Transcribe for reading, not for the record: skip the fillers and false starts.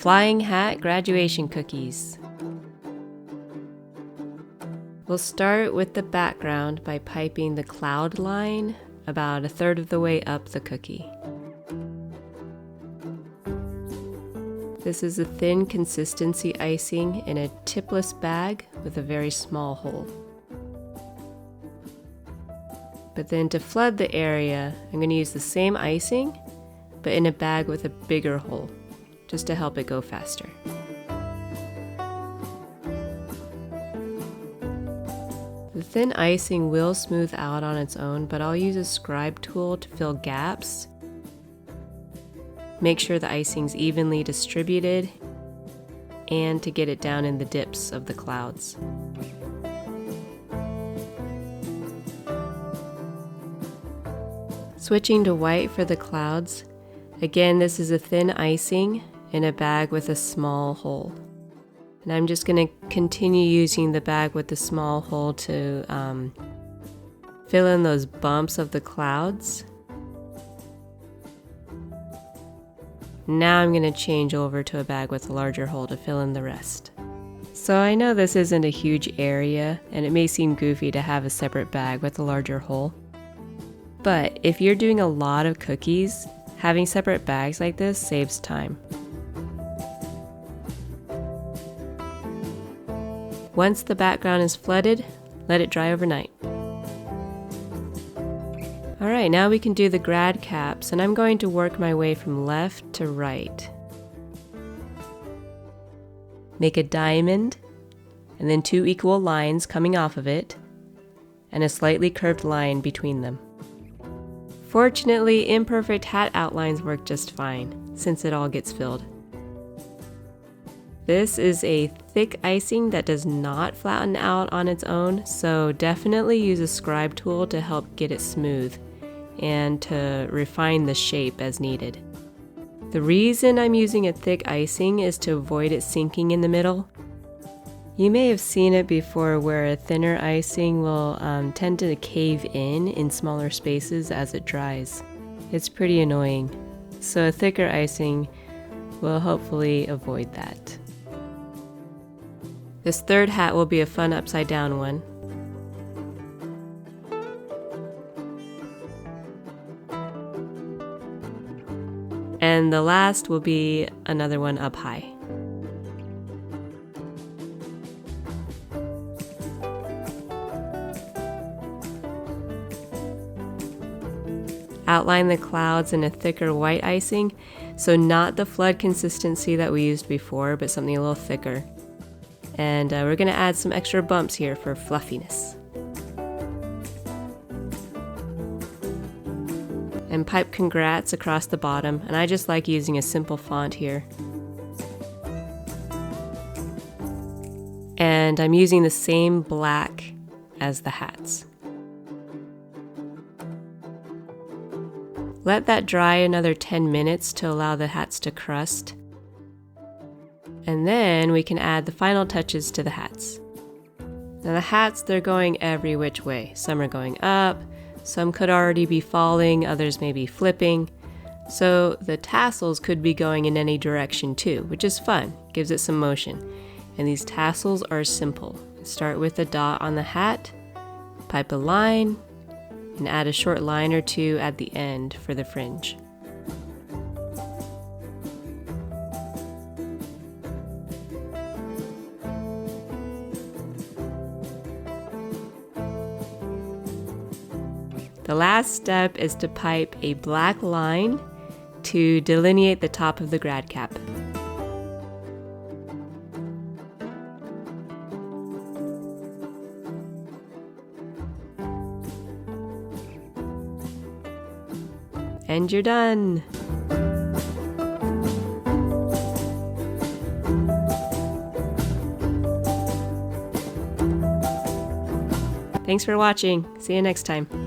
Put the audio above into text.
Flying hat graduation cookies. We'll start with the background by piping the cloud line about a third of the way up the cookie. This is a thin consistency icing in a tipless bag with a very small hole. But then to flood the area, I'm going to use the same icing, but in a bag with a bigger hole, just to help it go faster. The thin icing will smooth out on its own, but I'll use a Scribe tool to fill gaps. Make sure the icing's evenly distributed and to get it down in the dips of the clouds. Switching to white for the clouds. Again, this is a thin icing in a bag with a small hole. And I'm just going to continue using the bag with the small hole to fill in those bumps of the clouds. Now I'm going to change over to a bag with a larger hole to fill in the rest. So I know this isn't a huge area, and it may seem goofy to have a separate bag with a larger hole. But if you're doing a lot of cookies, having separate bags like this saves time. Once the background is flooded, let it dry overnight. Alright, now we can do the grad caps, and I'm going to work my way from left to right. Make a diamond, and then 2 equal lines coming off of it, and a slightly curved line between them. Fortunately, imperfect hat outlines work just fine, since it all gets filled. This is a thick icing that does not flatten out on its own, so definitely use a Scribe tool to help get it smooth and to refine the shape as needed. The reason I'm using a thick icing is to avoid it sinking in the middle. You may have seen it before where a thinner icing will tend to cave in smaller spaces as it dries. It's pretty annoying, so a thicker icing will hopefully avoid that. This third hat will be a fun upside down one. And the last will be another one up high. Outline the clouds in a thicker white icing, so not the flood consistency that we used before, but something a little thicker. And we're going to add some extra bumps here for fluffiness. And pipe congrats across the bottom, and I just like using a simple font here. And I'm using the same black as the hats. Let that dry another 10 minutes to allow the hats to crust. And then we can add the final touches to the hats. Now the hats, they're going every which way. Some are going up, some could already be falling, others may be flipping. So the tassels could be going in any direction too, which is fun, gives it some motion. And these tassels are simple. Start with a dot on the hat, pipe a line, and add a short line or two at the end for the fringe. The last step is to pipe a black line to delineate the top of the grad cap. And you're done! Thanks for watching. See you next time.